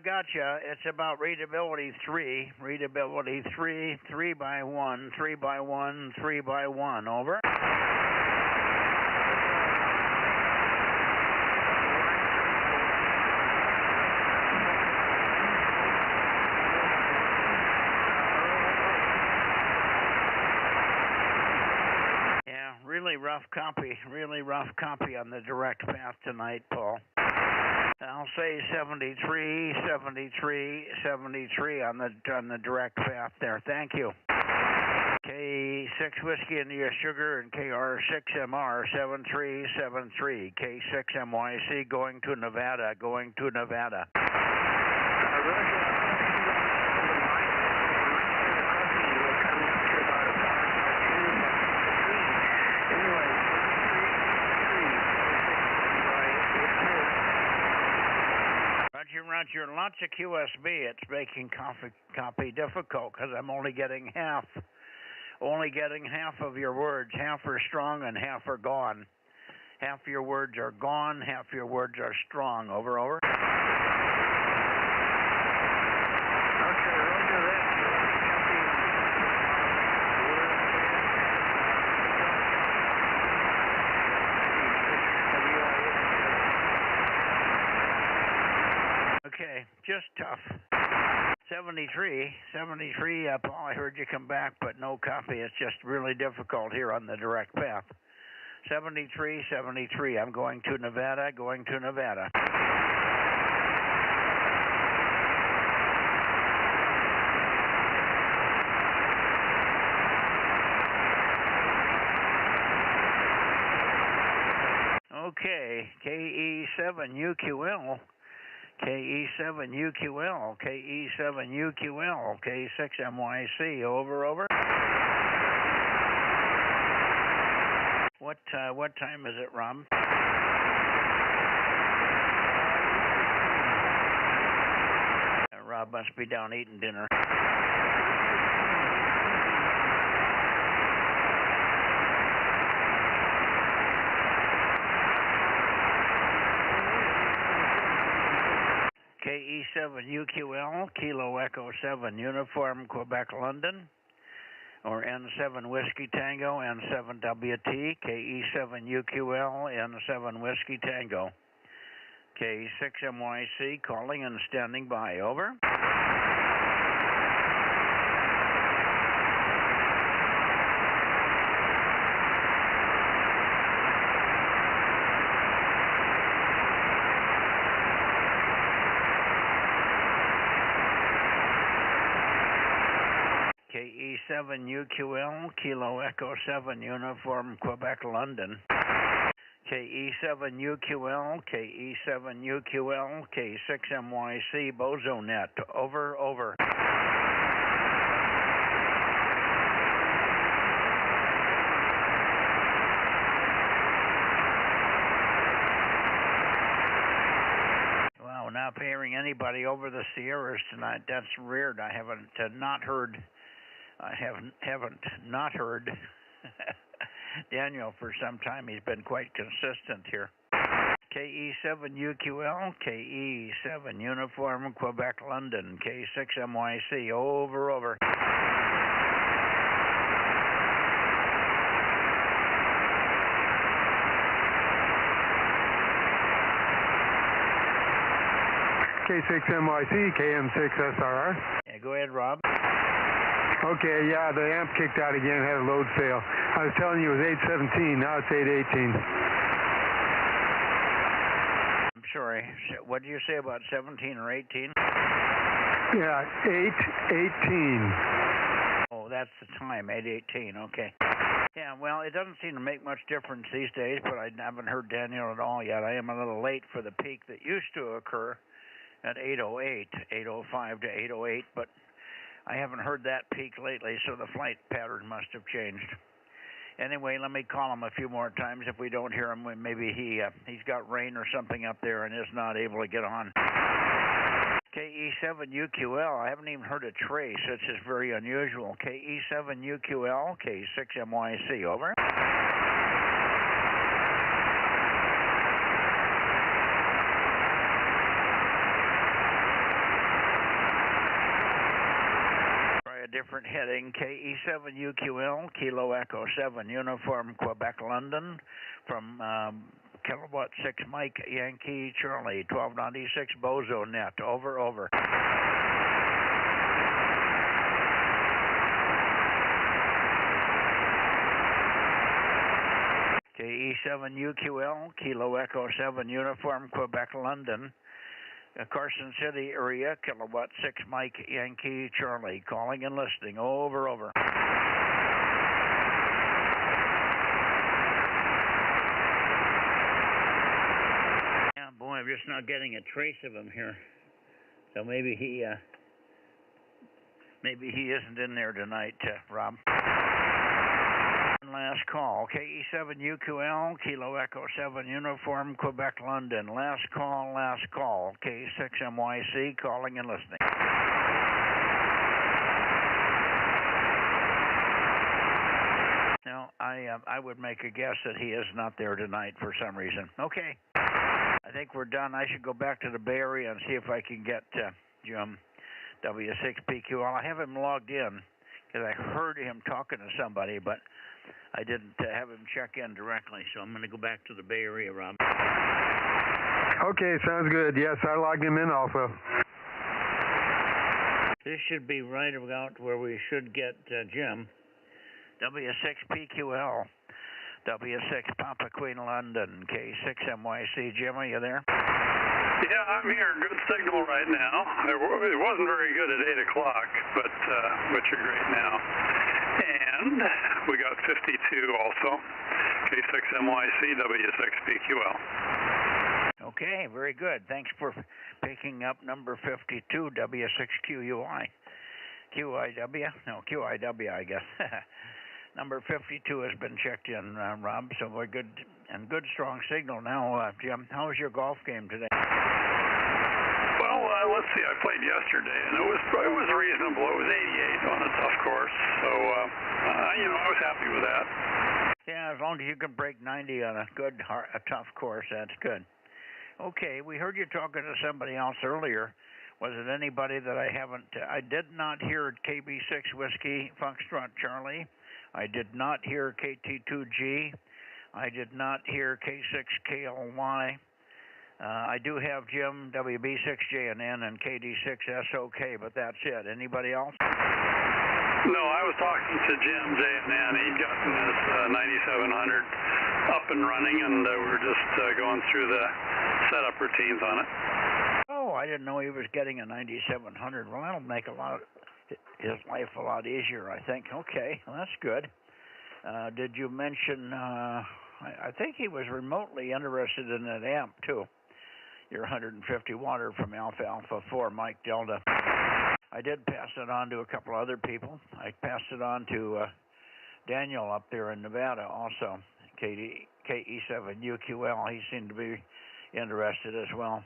[SPEAKER 2] Gotcha. It's about readability 3. Readability 3, 3 by 1, 3 by 1, 3 by 1. Over. Yeah, really rough copy on the direct path tonight, Paul. I'll say 73 on the direct path there. Thank you. K6 Whiskey India Sugar and KR6MR 7373. K6 MYC going to Nevada. Roger, lots of QSB. It's making copy difficult because I'm only getting half of your words. Half are strong and half are gone. Half your words are gone, half your words are strong. Over.
[SPEAKER 1] Okay, roger that.
[SPEAKER 2] Okay, just tough. 73, Paul, I heard you come back, but no copy. It's just really difficult here on the direct path. 73, I'm going to Nevada. Okay, KE7UQL. KE7UQL, K6MYC, over. What time is it, Rob? Rob must be down eating dinner. KE7UQL, Kilo Echo 7, Uniform Quebec London, or N7 Whiskey Tango, N7WT, KE7UQL, N7 Whiskey Tango. K6MYC calling and standing by, over. KE7UQL, Kilo Echo 7, Uniform Quebec London. KE7UQL, K6MYC, Bozo Net, over. Wow, not hearing anybody over the Sierras tonight. That's weird. I haven't not heard Daniel for some time. He's been quite consistent here. KE7UQL, KE7 Uniform Quebec London, K6MYC, over.
[SPEAKER 5] K6MYC, KM6SRR.
[SPEAKER 2] Yeah, go ahead, Rob.
[SPEAKER 5] Okay, yeah, the amp kicked out again, had a load fail. I was telling you it was 817, now it's 818.
[SPEAKER 2] sorry. What did you say about 17 or 18?
[SPEAKER 5] Yeah, 8:18.
[SPEAKER 2] Oh, that's the time, 8:18. Okay. Yeah, well, it doesn't seem to make much difference these days, but I haven't heard Daniel at all yet. I am a little late for the peak that used to occur at 8:08, 8:05 to 8:08, but I haven't heard that peak lately, so the flight pattern must have changed. Anyway, let me call him a few more times. If we don't hear him, maybe he's got rain or something up there and is not able to get on. KE7UQL, I haven't even heard a trace. It's just very unusual. KE7UQL, K6MYC, over. Try a different heading. KE7UQL, Kilo Echo 7, Uniform Quebec, London, from Kilowatt 6 Mike Yankee Charlie 1296 Bozo Net, over, over. KE7UQL, Kilo Echo 7, Uniform Quebec, London, Carson City area, Kilowatt 6 Mike Yankee Charlie, calling and listening, over, over. Boy, I'm just not getting a trace of him here. So maybe he isn't in there tonight, Rob. One last call. KE7UQL, Kilo Echo 7, Uniform Quebec, London. Last call, last call. K6MYC, calling and listening. Now, I would make a guess that he is not there tonight for some reason. Okay. I think we're done. I should go back to the Bay Area and see if I can get Jim W6PQL. I have him logged in because I heard him talking to somebody, but I didn't have him check in directly. So I'm going to go back to the Bay Area, Rob.
[SPEAKER 5] Okay, sounds good. Yes, I logged him in also.
[SPEAKER 2] This should be right about where we should get Jim. W6PQL. W6 Papa Queen London, K6MYC. Jim, are you there?
[SPEAKER 3] Yeah, I'm here. Good signal right now. It wasn't very good at 8 o'clock, but you're great now. And we got 52 also, K6MYC, W6PQL.
[SPEAKER 2] Okay, very good. Thanks for picking up number 52, W6QUI. QIW? No, QIW, I guess. Number 52 has been checked in, Rob, so we're good, and good strong signal now. Jim, how was your golf game today?
[SPEAKER 3] Well, let's see, I played yesterday, and it was reasonable. It was 88 on a tough course, so, I was happy with that.
[SPEAKER 2] Yeah, as long as you can break 90 on a tough course, that's good. Okay, we heard you talking to somebody else earlier. Was it anybody that I haven't? I did not hear KB6 Whiskey Foxtrot Charlie. I did not hear KT2G. I did not hear K6KLY. I do have Jim WB6JNN and KD6SOK, but that's it. Anybody else?
[SPEAKER 3] No, I was talking to Jim JNN. He'd gotten his 9700 up and running, and we're just going through the setup routines on it.
[SPEAKER 2] Oh, I didn't know he was getting a 9700. Well, that'll make his life a lot easier, I think. Okay, well, that's good. Did you mention, I think he was remotely interested in that amp, too. Your 150 watt from Alpha 4, Mike Delta. I did pass it on to a couple other people. I passed it on to Daniel up there in Nevada also, KE7UQL. He seemed to be interested as well.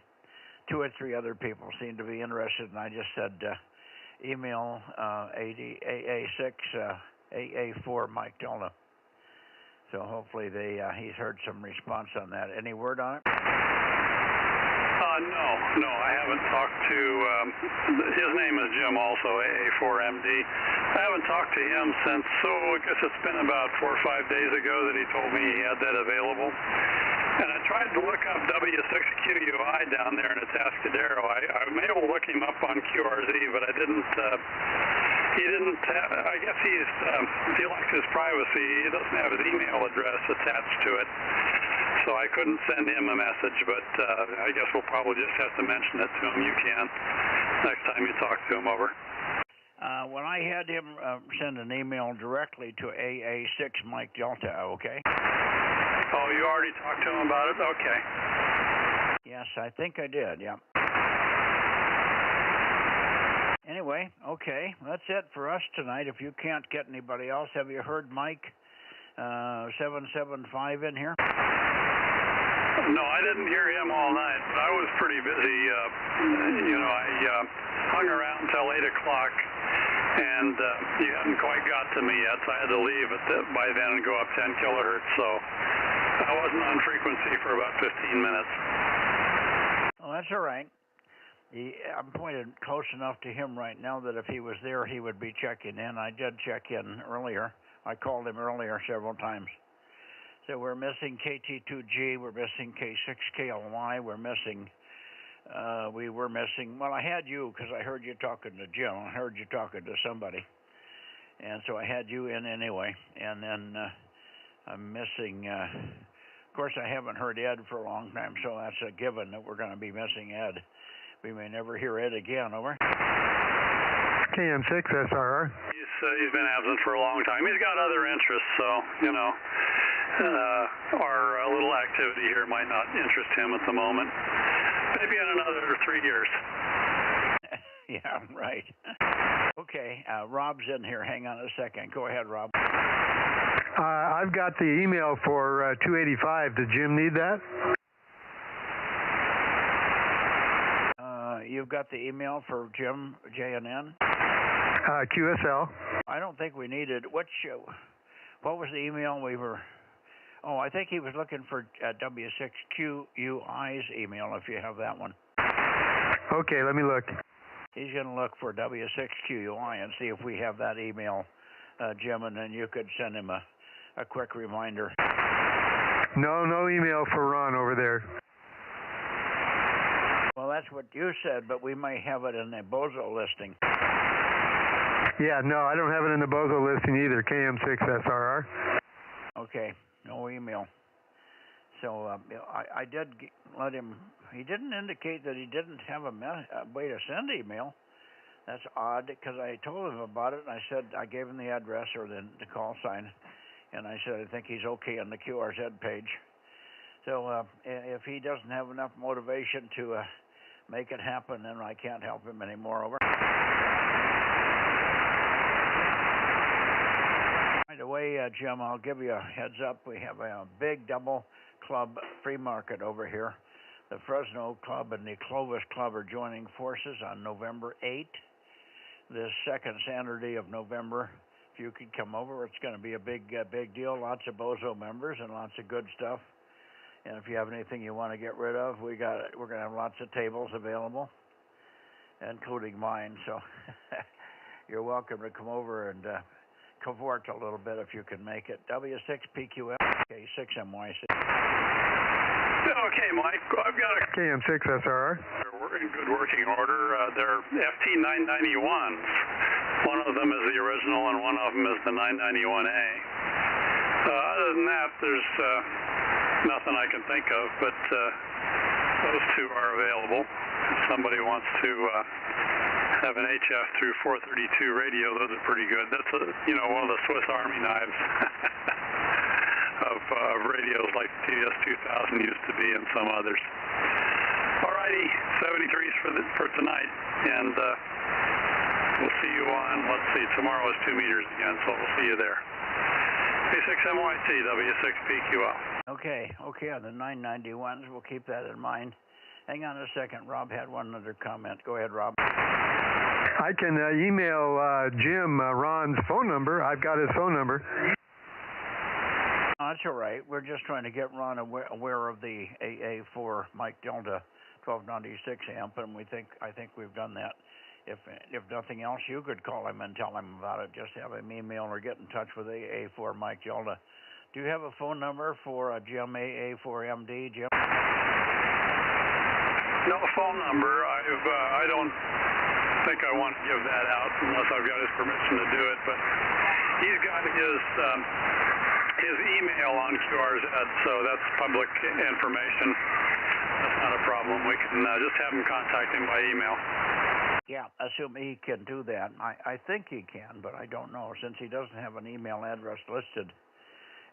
[SPEAKER 2] 2 or 3 other people seemed to be interested, and I just said email AA6 AA4 Mike Delta. So hopefully he's heard some response on that. Any word on it?
[SPEAKER 3] No, I haven't talked to, his name is Jim also, AA4MD. I haven't talked to him since, I guess it's been about 4 or 5 days ago that he told me he had that available. And I tried to look up W6QUI down there in Atascadero. I may have looked him up on QRZ, but I didn't, he didn't have, I guess he likes his privacy. He doesn't have his email address attached to it. So I couldn't send him a message, but I guess we'll probably just have to mention it to him. You can next time you talk to him, over.
[SPEAKER 2] When I had him send an email directly to AA6 Mike Delta, okay?
[SPEAKER 3] Oh, you already talked to him about it? Okay.
[SPEAKER 2] Yes, I think I did, yeah. Anyway, okay, that's it for us tonight. If you can't get anybody else, have you heard Mike 775 in here?
[SPEAKER 3] No, I didn't hear him all night, but I was pretty busy. I hung around till 8 o'clock, and he hadn't quite got to me yet, so I had to leave by then and go up 10 kilohertz. So I wasn't on frequency for about 15 minutes.
[SPEAKER 2] Well, that's all right. I'm pointed close enough to him right now that if he was there, he would be checking in. I did check in earlier. I called him earlier several times. So we're missing KT2G, we're missing K6KLY, we were missing, well, I had you because I heard you talking to Jim, I heard you talking to somebody, and so I had you in anyway, and then I'm missing, of course I haven't heard Ed for a long time, so that's a given that we're going to be missing Ed. We may never hear Ed again, over.
[SPEAKER 5] KM6 SRR.
[SPEAKER 3] He's been absent for a long time. He's got other interests, so, our little activity here might not interest him at the moment. Maybe in another 3 years.
[SPEAKER 2] Yeah, right. Okay, Rob's in here. Hang on a second. Go ahead, Rob.
[SPEAKER 5] I've got the email for 285. Did Jim need that?
[SPEAKER 2] You've got the email for Jim, JNN?
[SPEAKER 5] QSL.
[SPEAKER 2] I don't think we needed. What was the email we were... Oh, I think he was looking for W6QUI's email, if you have that one.
[SPEAKER 5] Okay, let me look.
[SPEAKER 2] He's going to look for W6QUI and see if we have that email, Jim, and then you could send him a quick reminder.
[SPEAKER 5] No email for Ron over there.
[SPEAKER 2] Well, that's what you said, but we may have it in the Bozo listing.
[SPEAKER 5] Yeah, no, I don't have it in the Bozo listing either, KM6SRR.
[SPEAKER 2] Okay. No email. So I did let him, he didn't indicate that he didn't have a way to send email. That's odd because I told him about it and I said, I gave him the address or the call sign and I said, I think he's okay on the QRZ page. So if he doesn't have enough motivation to make it happen, then I can't help him anymore, over. By the way, Jim, I'll give you a heads up. We have a big double club free market over here. The Fresno Club and the Clovis Club are joining forces on November 8th, this second Saturday of November. If you could come over, it's going to be a big deal. Lots of Bozo members and lots of good stuff. And if you have anything you want to get rid of, we're going to have lots of tables available, including mine. So you're welcome to come over and cavort a little bit if you can make it. W6PQL, K6MYC.
[SPEAKER 3] Okay, Mike, I've got a
[SPEAKER 5] KM6SRR.
[SPEAKER 3] They're in good working order. They're FT991s. One of them is the original and one of them is the 991A. Other than that, there's nothing I can think of, but those two are available. If somebody wants to have an HF through 432 radio, those are pretty good. That's one of the Swiss Army knives of radios like TS2000 used to be and some others. All righty, 73s for tonight, and we'll see you on, let's see, tomorrow is 2 meters again, so we'll see you there. K6MYC, W6PQL.
[SPEAKER 2] Okay, on the 991s, we'll keep that in mind. Hang on a second, Rob had one other comment. Go ahead, Rob.
[SPEAKER 5] I can email Jim Ron's phone number. I've got his phone number.
[SPEAKER 2] That's all right. We're just trying to get Ron aware of the AA4 Mike Delta 1296 amp, and I think we've done that. If nothing else, you could call him and tell him about it. Just have him email or get in touch with AA4 Mike Delta. Do you have a phone number for Jim AA4MD, Jim?
[SPEAKER 3] No phone number. I don't think I want to give that out unless I've got his permission to do it, but he's got his email on QRZ, so that's public information. That's not a problem. We can just have him contact him by email.
[SPEAKER 2] Yeah, assume he can do that. I think he can, but I don't know since he doesn't have an email address listed.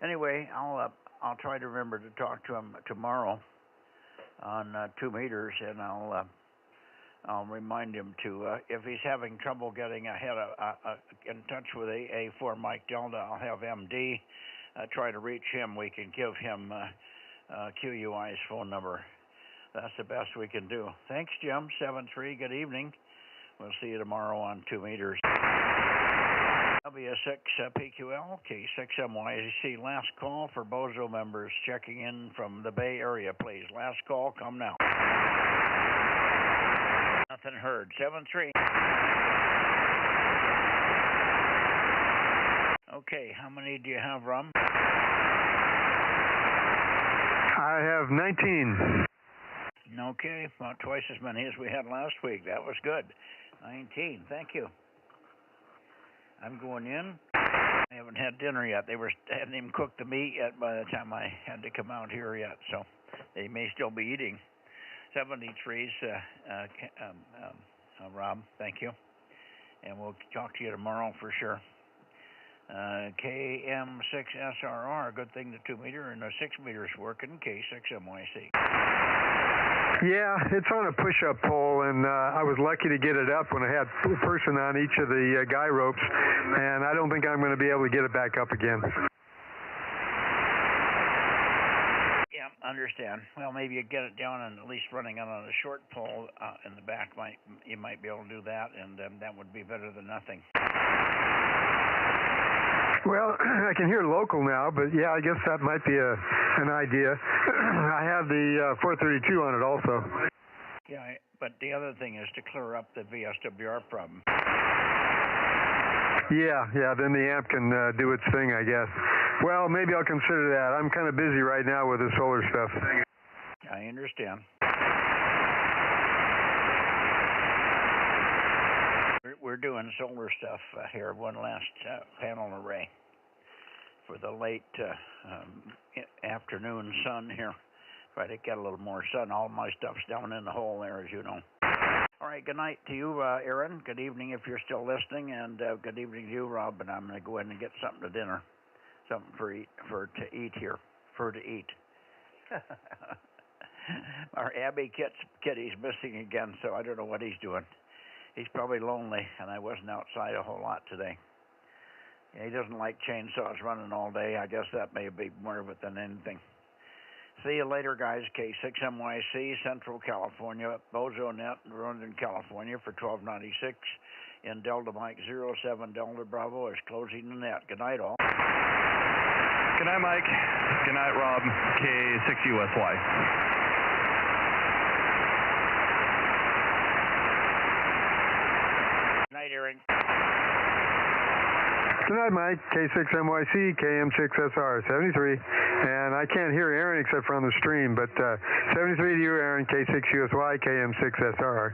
[SPEAKER 2] Anyway, I'll try to remember to talk to him tomorrow on 2 meters, and I'll remind him to if he's having trouble getting ahead in touch with A4 Mike Delta, I'll have MD try to reach him. We can give him QUI's phone number. That's the best we can do. Thanks, Jim. 73. Good evening. We'll see you tomorrow on 2 meters. W6 PQL, K6MYC. Last call for Bozo members checking in from the Bay Area, please. Last call, come now. Nothing heard. 73. Okay, how many do you have, Rum?
[SPEAKER 5] I have 19.
[SPEAKER 2] Okay, about twice as many as we had last week. That was good. 19, thank you. I'm going in. I haven't had dinner yet. They hadn't even cooked the meat yet by the time I had to come out here yet, so they may still be eating. 73's, Rob, thank you. And we'll talk to you tomorrow for sure. KM6SRR, good thing the 2 meter and the 6 meters working. K6MYC.
[SPEAKER 5] Yeah, it's on a push-up pole, and I was lucky to get it up when I had a person on each of the guy ropes, and I don't think I'm going to be able to get it back up again.
[SPEAKER 2] Yeah, understand. Well, maybe you get it down and at least running on a short pole in the back. You might be able to do that, and that would be better than nothing.
[SPEAKER 5] Well, I can hear local now, but yeah, I guess that might be an idea. I have the 432 on it also.
[SPEAKER 2] Yeah, but the other thing is to clear up the VSWR problem.
[SPEAKER 5] Yeah, then the amp can do its thing, I guess. Well, maybe I'll consider that. I'm kind of busy right now with the solar stuff.
[SPEAKER 2] I understand. We're doing solar stuff here. One last panel array for the late afternoon sun here. Try to get a little more sun. All my stuff's down in the hole there, as you know. All right, good night to you, Aaron. Good evening if you're still listening, and good evening to you, Rob. And I'm going to go in and get something to dinner, something to eat here. Our Abbey kitty's missing again, so I don't know what he's doing. He's probably lonely, and I wasn't outside a whole lot today. Yeah, he doesn't like chainsaws running all day. I guess that may be more of it than anything. See you later, guys. K6MYC, Central California, Bozo Net, Northern California for 1296. In Delta Mike 07 Delta Bravo is closing the net. Good night, all.
[SPEAKER 9] Good night, Mike. Good night, Rob. K6USY.
[SPEAKER 2] Night, Aaron.
[SPEAKER 5] Good night, Mike. K6MYC, KM6SR, 73. And I can't hear Aaron except for on the stream, but 73 to you, Aaron, K6USY, KM6SR.